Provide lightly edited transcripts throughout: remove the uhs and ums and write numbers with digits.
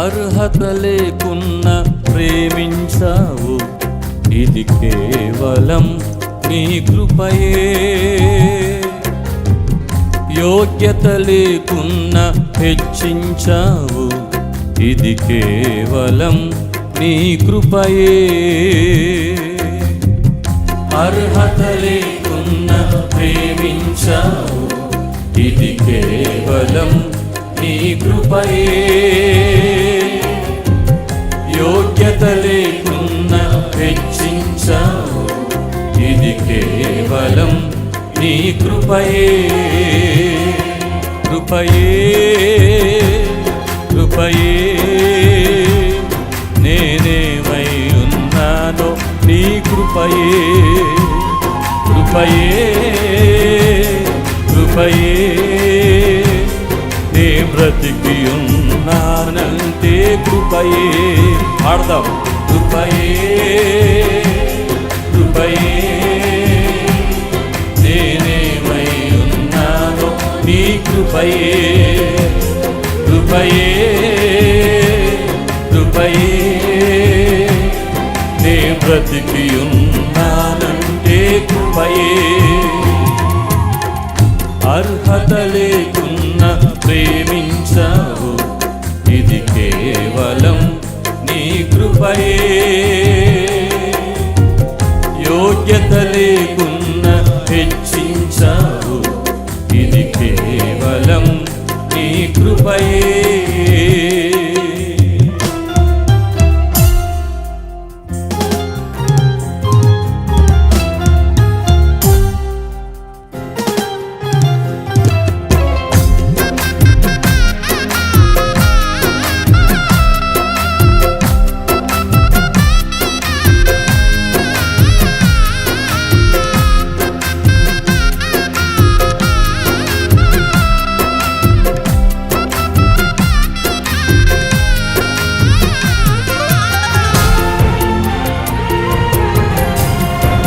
అర్హత లేకున్నా ప్రేమించావు, ఇది కేవలం నీ కృపయే. యోగ్యత లేకున్నా హెచ్చించావు, ఇది కేవలం నీ కృపయే. అర్హత లేకున్నా ప్రేమించావు, ఇది కేవలం నీ కృపయే. యోగ్యత లేకున్నా హెచ్చించావు, ఇది కేవలం నీ కృపయే. కృపయే కృపయే నేనేమై ఉన్నానో నీ కృపయే. కృపయే కృపయే నే బ్రతికి ఉన్నానంటే కృపయే. పాడదాం. కృపయే కృపయే నేనేమై ఉన్నానో నీ కృపయే. కృపయే కృపయే నే బ్రతికి ఉన్నానంటే కృపయే. అర్హత లేకున్నా ప్రేమించావు, ఇది కేవలం నీ కృపయే. యోగ్యత లేకున్నా హెచ్చించావు, ఇది కేవలం నీ కృపయే.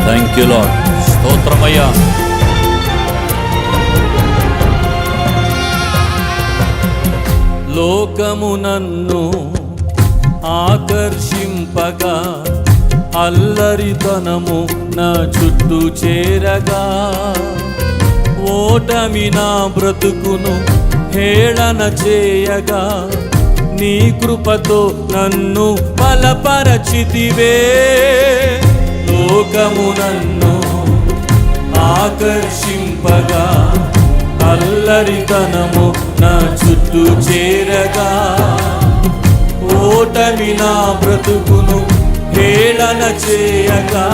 Thank you lord. స్తోత్రమయ్యా. లోకము నన్ను ఆకర్షింపగా, అల్లరితనము నా చుట్టూ చేరగా, ఓటమి నా బ్రతుకును హేళన చేయగా, నీ కృపతో నన్ను బలపరచితివే. లోకము నన్ను ఆకర్షింపగా, అల్లరితనము నా చుట్టూ చేరగా, ఓటమి నా బ్రతుకును హేళన చేయగా,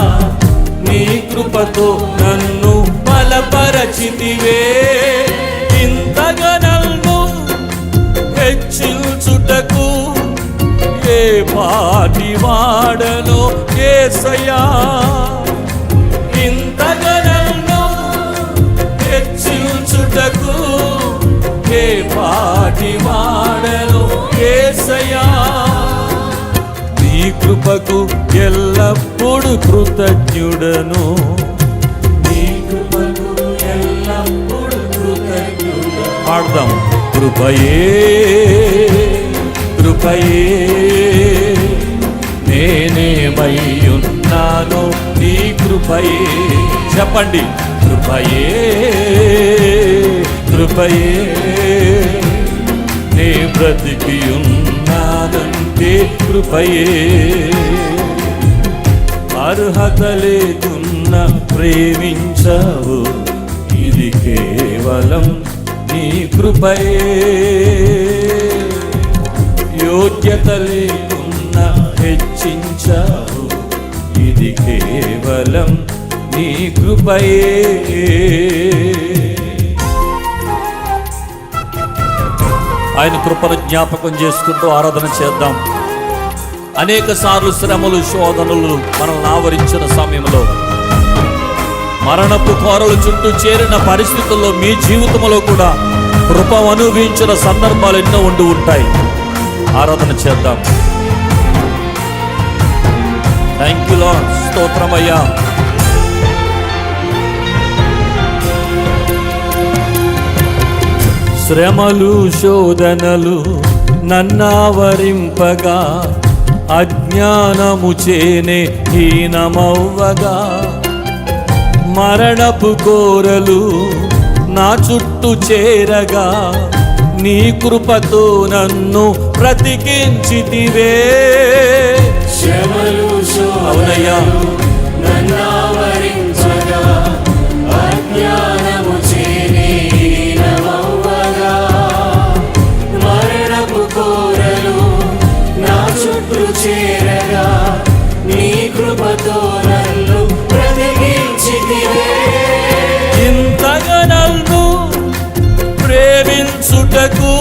నీ కృపతో నన్ను బలపరచితివే. ఇంతగా నన్ను హెచ్చించుటకు ఏ పాటి వాడనో యేసయ్యా. ఇంతగా నన్ను హెచ్చించుటకు ఏ పాటి వాడనో యేసయ్యా. నీ కృపకు ఎల్లప్పుడు కృతజ్ఞుడను, నీ కృపకు ఎల్లప్పుడు కృతజ్ఞుడను. పాడదాం. కృపయే కృపయే నేనేమై ఉన్నానో నీ కృపయే. చెప్పండి. కృపయే కృపయే నే బ్రతికి ఉన్నానంటే కృపయే. అర్హత లేకున్నా ప్రేమించావు, ఇది కేవలం నీ కృపయే. యోగ్యత లేకున్నా హెచ్చించావు, ఇది కేవలం నీ కృపయే. ఆయన కృపను జ్ఞాపకం చేసుకుంటూ ఆరాధన చేద్దాం. అనేక సార్లు శ్రమలు శోధనలు మనల్ని ఆవరించిన సమయంలో, మరణపు కోరలు చుట్టూ చేరిన పరిస్థితుల్లో మీ జీవితంలో కూడా కృప అనుభవించిన సందర్భాలు ఎన్నో ఉండి ఉంటాయి. ఆరాధన చేద్దాం. Thank you lord. స్తోత్రమయ్యా. శ్రమలు శోధనలు నన్నావరింపగా, అజ్ఞానము చేనే హీనమవ్వగా, మరణపు కోరలు నా చుట్టూ చేరగా, నీ కృపతో నన్ను బ్రతికించితివే. అవునయ్యా, చేరగా నీ కృపతో నన్ను బ్రతికించితివే. ఇంతగా నన్ను ప్రేమించుటకు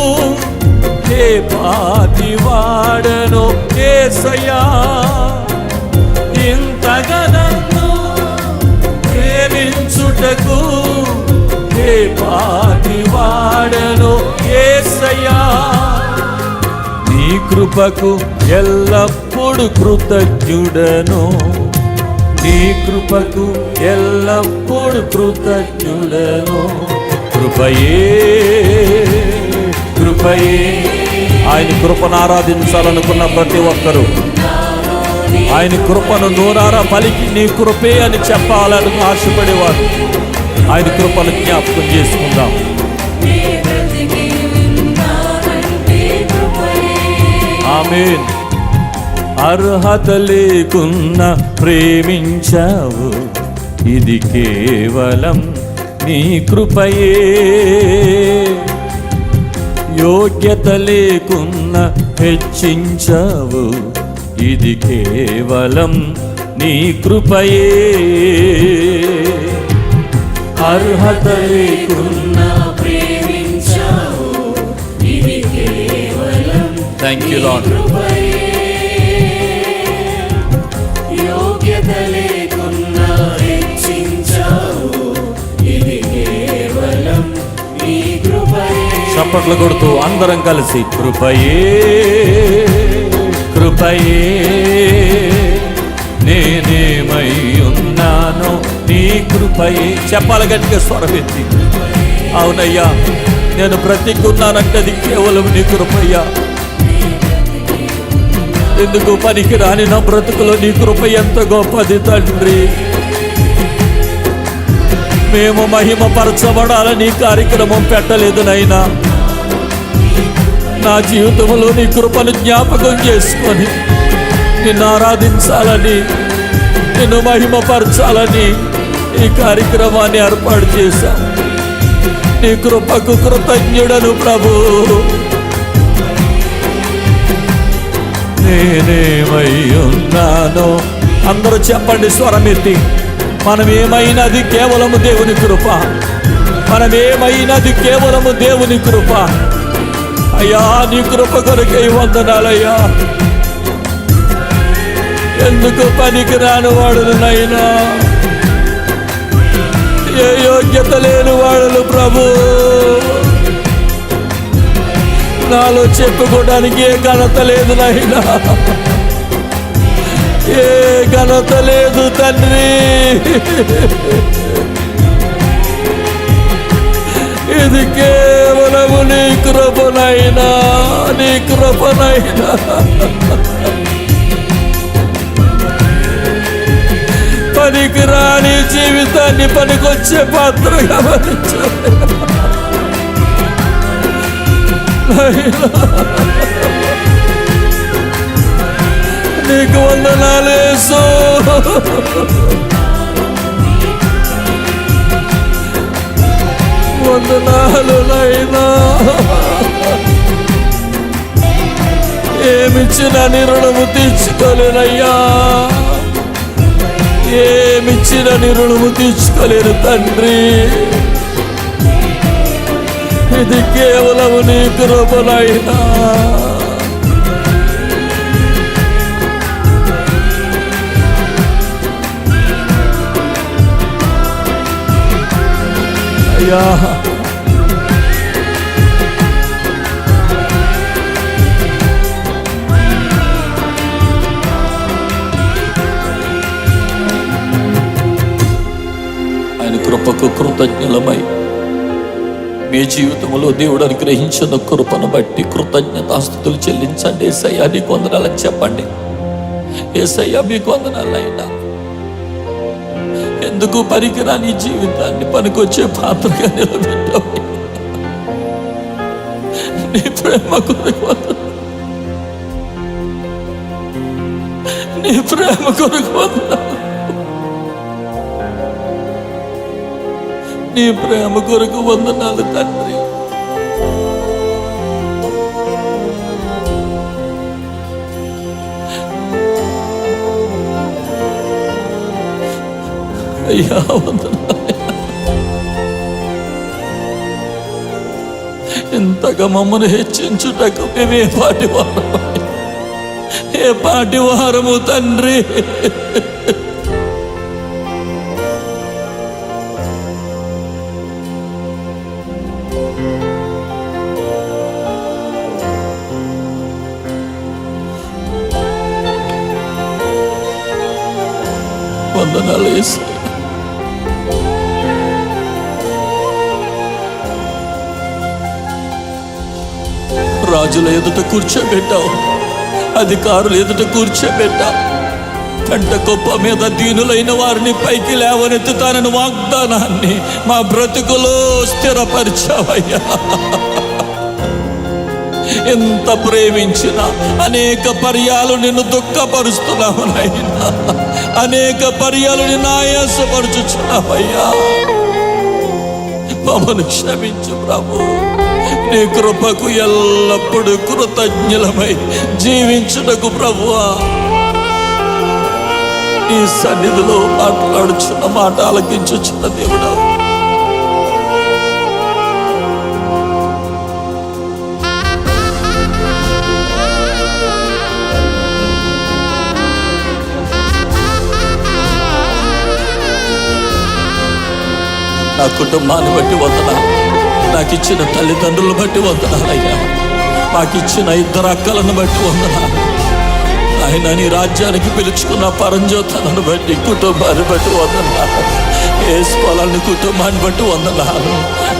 ఏ పాటి వాడను యేసయ్యా. ఇంతగా నన్ను ప్రేమించుటకు ఏ పాటి వాడను యేసయ్యా. నీ కృపకు ఎల్లప్పుడు కృతజ్ఞుడను, నీ కృపకు ఎల్లప్పుడు కృతజ్ఞుడను. కృపయే కృపయే. ఆయన కృపను ఆరాధించాలనుకున్న ప్రతి ఒక్కరూ ఆయన కృపను నోరారా పలికి నీ కృపే అని చెప్పాలని ఆశపడేవారు. ఆయన కృపను జ్ఞాపకం చేసుకుందాం. ఆమేన్. అర్హత లేకున్నా ప్రేమించావు, ఇది కేవలం నీ కృపయే. యోగ్యత లేకున్నా హెచ్చించావు, ఇది కేవలం నీ కృపయే. అర్హత లేకున్నా ప్రేమించావు, ఇది కేవలం థ్యాంక్ యూ లార్డ్. యోగ్యత లేకున్నా హెచ్చించావు, ఇది కేవలం నీ కృపయే. చప్పట్లు కొడుతూ అందరం కలిసి కృపయే కృపయే, నేనేమై ఉన్నానో నీ కృపయే. చెప్పాలి గట్టిగా స్వరమెత్తి. అవునయ్యా, నేను బ్రతికున్నానంటే అది కేవలం నీ కృపయ్యా. ఎందుకు పనికి రాని నా బ్రతుకులో నీ కృప ఎంత గొప్పది తండ్రి. మేము మహిమపరచబడాలని కార్యక్రమం పెట్టలేదు నైనా. నా జీవితంలో నీ కృపను జ్ఞాపకం చేసుకొని నిన్ను ఆరాధించాలని, నిన్ను మహిమపరచాలని ఈ కార్యక్రమాన్ని ఏర్పాటు చేశాం. నీ కృపకు కృతజ్ఞుడను ప్రభు. నేనేమై ఉన్నానో అందరూ చెప్పండి స్వరమెత్తి. మనమేమైనది కేవలము దేవుని కృప, మనమేమైనది కేవలము దేవుని కృప. అయ్యా, నీ కృప కొరకై వందనాలయ్యా. ఎందుకు పనికి రాని వాడును నైనా, ఏ యోగ్యత లేని వాడును ప్రభు. నాలో చెప్పుకోవడానికి ఏ ఘనత లేదు నైనా, ఏ ఘనత లేదు తండ్రి. ఇది కేవలము నీ కృపనైనా, నీ కృపనైనా. పనికి రాని జీవితాన్ని పనికొచ్చే పాత్రగా మలిచావు. నీకు వందనాలు యేసు. వందనాలు నైనా. ఏమిచ్చిన నీ రుణము తీర్చుకోలేనయ్యా, ఏమిచ్చిన నీ రుణము తీర్చుకోలేను తండ్రి. ఇది కేవలము నీ కృపనైనా. అయ్యా, ఆయన కృపకు కృతజ్ఞులమై మీ జీవితంలో దేవుడు అనుగ్రహించిన కృపను బట్టి కృతజ్ఞతాస్తుతులు చెల్లించండి. యేసయ్యా నీకు వందనాలని చెప్పండి. యేసయ్యా మీకు వందనాలైనా. ఎందుకు పనికిరాని జీవితాన్ని పనికొచ్చే పాత్రగా నిలబెట్టావు. నీ ప్రేమ కొరకు వందనాలు, నీ ప్రేమ కొరకు వందనాలు, నీ ప్రేమ కొరకు వందనాలు తండ్రి. అయ్యా వందనాలు. ఇంతగా మమ్మల్ని హెచ్చించుటకు మేము ఏ పాటి వారము తండ్రి. వందనాలు యేసయ్యా. రాజుల ఎదుట కూర్చోబెట్టావు, అధికారుల ఎదుట కూర్చోబెట్టావు. కంట గొప్ప మీద దీనులైన వారిని పైకి లేవనెత్తుతానని వాగ్దానాన్ని మా బ్రతుకులో స్థిరపరిచావయ్యా. ఎంత ప్రేమించినా అనేక పర్యాలు నిన్ను దుఃఖపరుస్తున్నావు నాయనా. అనేక పర్యాలు నిన్ను ఆయాసపరుచుచున్నావయ్యా. మమ్మల్ని క్షమించు ప్రభు. నీ కృపకు ఎల్లప్పుడూ కృతజ్ఞులమై జీవించుటకు ప్రభువా నీ సన్నిధిలో మాట్లాడుచున్న మాట ఆలకించుచున్న దేవుడా, నా కుటుంబాన్ని బట్టి వందనాలు, నాకు ఇచ్చిన తల్లిదండ్రులను బట్టి వందనాలయ్యా. మాకిచ్చిన 2 అక్కలను బట్టి వందనాలు ఆయన. నీ రాజ్యానికి పిలుచుకున్న పరంజ్యోతలను బట్టి, కుటుంబాన్ని బట్టి వందనాలు. వేసుకోవాలని కుటుంబాన్ని బట్టి వందనాలు.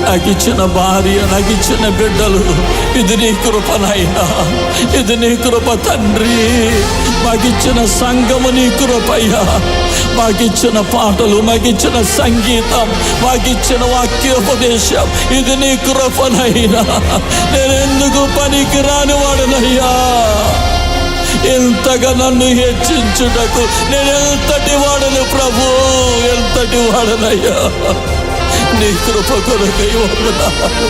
నాకు ఇచ్చిన భార్య, నాకు ఇచ్చిన బిడ్డలు, ఇది నీ కృపనైనా, ఇది నీ కృప తండ్రి. మాకిచ్చిన సంఘము నీ కృపయ్యా. మాకిచ్చిన పాటలు, మాకిచ్చిన సంగీతం, మాకిచ్చిన వాక్యోపదేశం, ఇది నీ కృపనైనా. నేనెందుకు పనికి రాని వాడనయ్యా. ఎంతగా నన్ను హెచ్చించుటకు నేను ఎంతటి వాడను ప్రభు, ఎంతటి వాడనయ్యా. నీ కృప కొరకై వందనాలు.